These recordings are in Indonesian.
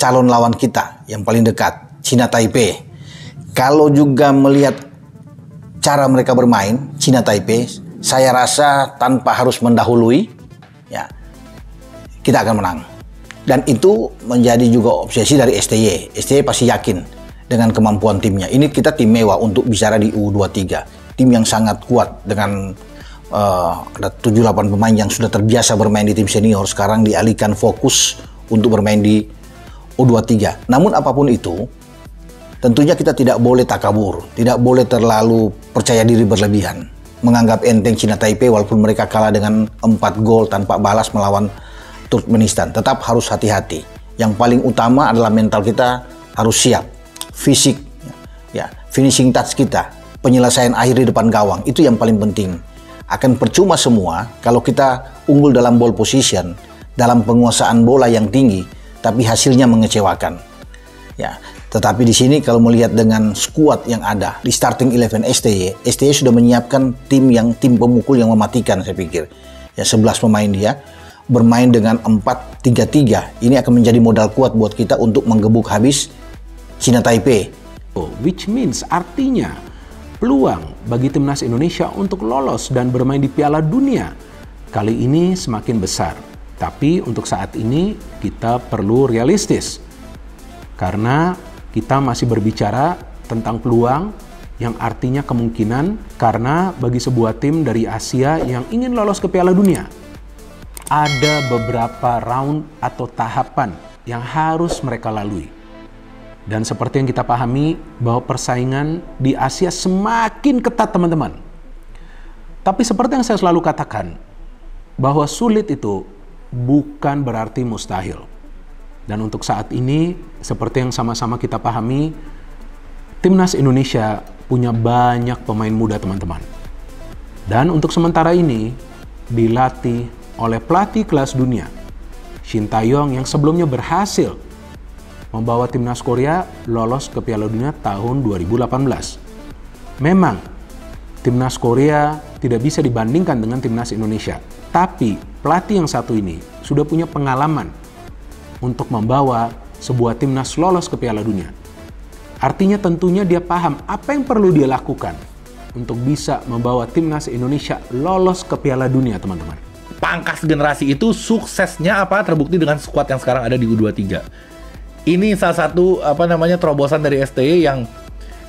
Calon lawan kita yang paling dekat, China Taipei. Kalau juga melihat cara mereka bermain, China Taipei, saya rasa tanpa harus mendahului, ya, kita akan menang. Dan itu menjadi juga obsesi dari STY. STY pasti yakin dengan kemampuan timnya. Ini kita tim mewah untuk bicara di U23. Tim yang sangat kuat dengan ada 7-8 pemain yang sudah terbiasa bermain di tim senior, sekarang dialihkan fokus untuk bermain di U23. Namun apapun itu, tentunya kita tidak boleh takabur, tidak boleh terlalu percaya diri berlebihan, menganggap enteng China Taipei walaupun mereka kalah dengan 4 gol tanpa balas melawan Turkmenistan. Tetap harus hati-hati. Yang paling utama adalah mental kita harus siap, fisik, ya, finishing touch kita, penyelesaian akhir di depan gawang, itu yang paling penting. Akan percuma semua kalau kita unggul dalam ball position, dalam penguasaan bola yang tinggi, tapi hasilnya mengecewakan. Ya, tetapi di sini kalau melihat dengan skuad yang ada di starting 11 STY sudah menyiapkan tim pemukul yang mematikan, saya pikir. Ya, 11 pemain dia bermain dengan 4-3-3. Ini akan menjadi modal kuat buat kita untuk menggebuk habis China Taipei. Which means artinya peluang bagi timnas Indonesia untuk lolos dan bermain di Piala Dunia kali ini semakin besar. Tapi untuk saat ini kita perlu realistis. Karena kita masih berbicara tentang peluang yang artinya kemungkinan, karena bagi sebuah tim dari Asia yang ingin lolos ke Piala Dunia, ada beberapa round atau tahapan yang harus mereka lalui. Dan seperti yang kita pahami bahwa persaingan di Asia semakin ketat, teman-teman. Tapi seperti yang saya selalu katakan, bahwa sulit itu bukan berarti mustahil. Dan untuk saat ini, seperti yang sama-sama kita pahami, timnas Indonesia punya banyak pemain muda, teman-teman. Dan untuk sementara ini, dilatih oleh pelatih kelas dunia, Shin Tae-yong, yang sebelumnya berhasil membawa timnas Korea lolos ke Piala Dunia tahun 2018. Memang, timnas Korea tidak bisa dibandingkan dengan timnas Indonesia. Tapi, pelatih yang satu ini sudah punya pengalaman untuk membawa sebuah timnas lolos ke Piala Dunia. Artinya tentunya dia paham apa yang perlu dia lakukan untuk bisa membawa timnas Indonesia lolos ke Piala Dunia, teman-teman. Pangkas generasi itu suksesnya terbukti dengan skuad yang sekarang ada di U23. Ini salah satu terobosan dari STY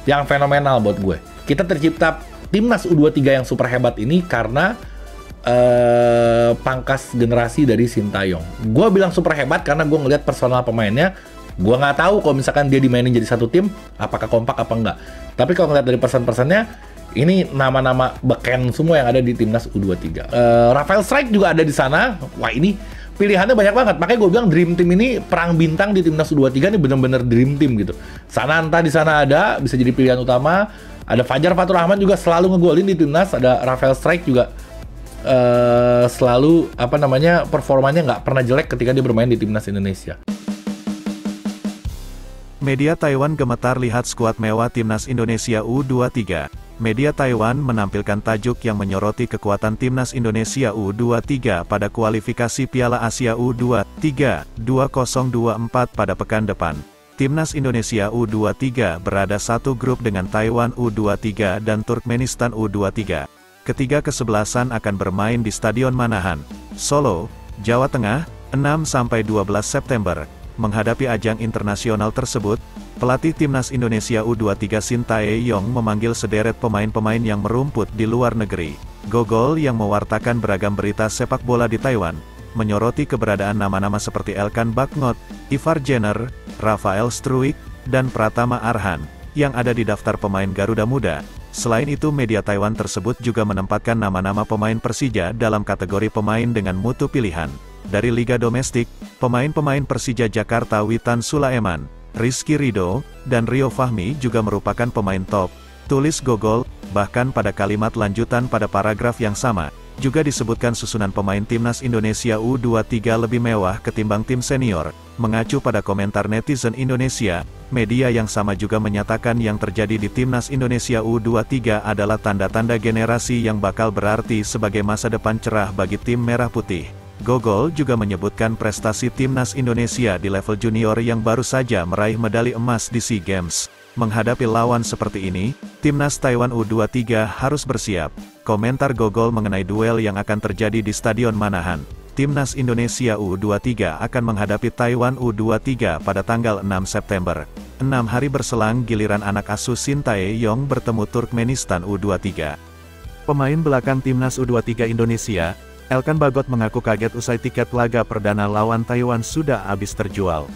yang fenomenal buat gue. Kita tercipta timnas U23 yang super hebat ini karena pangkas generasi dari Shin Tae-yong. Gue bilang super hebat karena gue ngeliat personal pemainnya. Gue nggak tahu kalau misalkan dia dimainin jadi satu tim, apakah kompak apa enggak. Tapi kalau ngeliat dari person-personnya, ini nama-nama beken semua yang ada di timnas U23. Rafael Strike juga ada di sana. Wah, ini pilihannya banyak banget. Makanya gue bilang Dream Team ini, perang bintang di timnas U23 ini bener-bener Dream Team gitu. Sananta di sana ada, bisa jadi pilihan utama. Ada Fajar Fatur Rahman juga selalu ngegolin di timnas. Ada Rafael Strike juga selalu performanya nggak pernah jelek ketika dia bermain di timnas Indonesia. Media Taiwan gemetar lihat skuad mewah timnas Indonesia U23. Media Taiwan menampilkan tajuk yang menyoroti kekuatan timnas Indonesia U23 pada kualifikasi Piala Asia U23 2024 pada pekan depan. Timnas Indonesia U23 berada satu grup dengan Taiwan U23 dan Turkmenistan U23. Ketiga kesebelasan akan bermain di Stadion Manahan, Solo, Jawa Tengah, 6-12 September. Menghadapi ajang internasional tersebut, pelatih timnas Indonesia U23 Shin Tae-yong memanggil sederet pemain-pemain yang merumput di luar negeri. Gogol yang mewartakan beragam berita sepak bola di Taiwan, menyoroti keberadaan nama-nama seperti Elkan Bagnot, Ivar Jenner, Rafael Struijk, dan Pratama Arhan, yang ada di daftar pemain Garuda Muda. Selain itu, media Taiwan tersebut juga menempatkan nama-nama pemain Persija dalam kategori pemain dengan mutu pilihan. Dari Liga Domestik, pemain-pemain Persija Jakarta Witan Sulaiman, Rizky Ridho, dan Rio Fahmi juga merupakan pemain top. Tulis Gogol, bahkan pada kalimat lanjutan pada paragraf yang sama, juga disebutkan susunan pemain timnas Indonesia U23 lebih mewah ketimbang tim senior. Mengacu pada komentar netizen Indonesia, media yang sama juga menyatakan yang terjadi di timnas Indonesia U23 adalah tanda-tanda generasi yang bakal berarti sebagai masa depan cerah bagi tim merah putih. Gogol juga menyebutkan prestasi timnas Indonesia di level junior yang baru saja meraih medali emas di SEA Games. Menghadapi lawan seperti ini, timnas Taiwan U23 harus bersiap. Komentar Gogol mengenai duel yang akan terjadi di Stadion Manahan. Timnas Indonesia U23 akan menghadapi Taiwan U23 pada tanggal 6 September. 6 hari berselang giliran anak asuh Shin Tae-yong bertemu Turkmenistan U23. Pemain belakang timnas U23 Indonesia, Elkan Bagot mengaku kaget usai tiket laga perdana lawan Taiwan sudah habis terjual.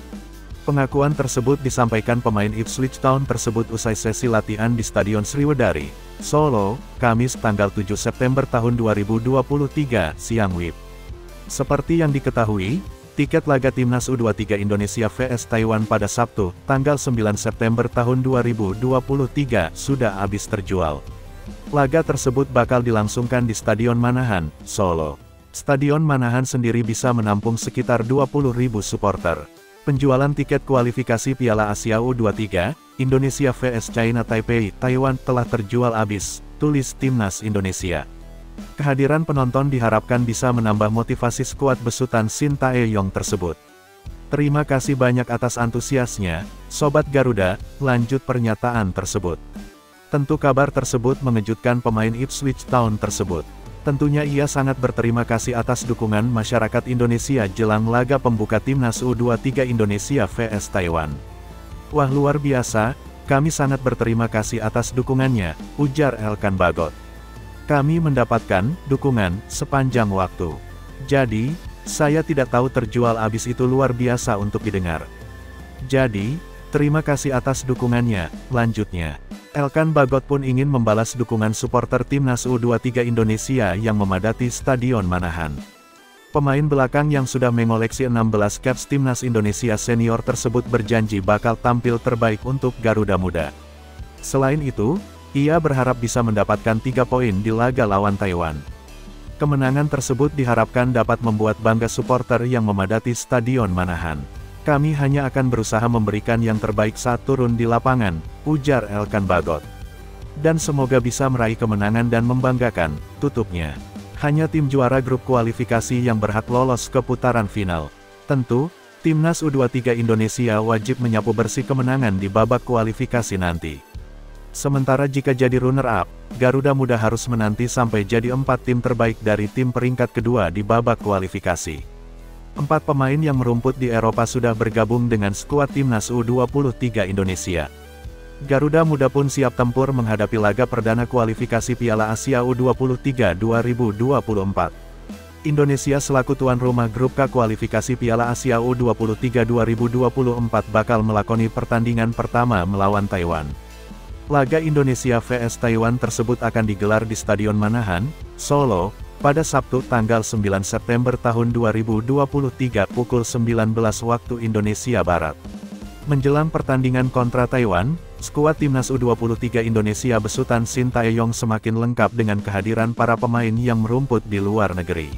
Pengakuan tersebut disampaikan pemain Ipswich Town tersebut usai sesi latihan di Stadion Sriwedari, Solo, Kamis tanggal 7 September tahun 2023, siang WIB. Seperti yang diketahui, tiket laga timnas U23 Indonesia vs Taiwan pada Sabtu, tanggal 9 September tahun 2023, sudah habis terjual. Laga tersebut bakal dilangsungkan di Stadion Manahan, Solo. Stadion Manahan sendiri bisa menampung sekitar 20.000 supporter. Penjualan tiket kualifikasi Piala Asia U23, Indonesia vs China Taipei, Taiwan telah terjual habis, tulis Timnas Indonesia. Kehadiran penonton diharapkan bisa menambah motivasi skuad besutan Shin Tae-yong tersebut. Terima kasih banyak atas antusiasnya, Sobat Garuda, lanjut pernyataan tersebut. Tentu kabar tersebut mengejutkan pemain Ipswich Town tersebut. Tentunya ia sangat berterima kasih atas dukungan masyarakat Indonesia jelang laga pembuka Timnas U23 Indonesia vs Taiwan. Wah, luar biasa, kami sangat berterima kasih atas dukungannya, ujar Elkan Bagot. Kami mendapatkan dukungan sepanjang waktu. Jadi, saya tidak tahu terjual habis itu luar biasa untuk didengar. Jadi, terima kasih atas dukungannya, lanjutnya. Elkan Bagot pun ingin membalas dukungan supporter timnas U23 Indonesia yang memadati Stadion Manahan. Pemain belakang yang sudah mengoleksi 16 caps timnas Indonesia senior tersebut berjanji bakal tampil terbaik untuk Garuda Muda. Selain itu, ia berharap bisa mendapatkan 3 poin di laga lawan Taiwan. Kemenangan tersebut diharapkan dapat membuat bangga supporter yang memadati Stadion Manahan. Kami hanya akan berusaha memberikan yang terbaik saat turun di lapangan, ujar Elkan Bagot. Dan semoga bisa meraih kemenangan dan membanggakan, tutupnya. Hanya tim juara grup kualifikasi yang berhak lolos ke putaran final. Tentu, timnas U23 Indonesia wajib menyapu bersih kemenangan di babak kualifikasi nanti. Sementara jika jadi runner-up, Garuda Muda harus menanti sampai jadi 4 tim terbaik dari tim peringkat kedua di babak kualifikasi. 4 pemain yang merumput di Eropa sudah bergabung dengan skuad timnas U23 Indonesia. Garuda Muda pun siap tempur menghadapi laga perdana kualifikasi Piala Asia U23 2024. Indonesia selaku tuan rumah grup K kualifikasi Piala Asia U23 2024 bakal melakoni pertandingan pertama melawan Taiwan. Laga Indonesia vs Taiwan tersebut akan digelar di Stadion Manahan, Solo, pada Sabtu tanggal 9 September tahun 2023 pukul 19 waktu Indonesia Barat. Menjelang pertandingan kontra Taiwan, skuad timnas U23 Indonesia besutan Shin Tae-yong semakin lengkap dengan kehadiran para pemain yang merumput di luar negeri.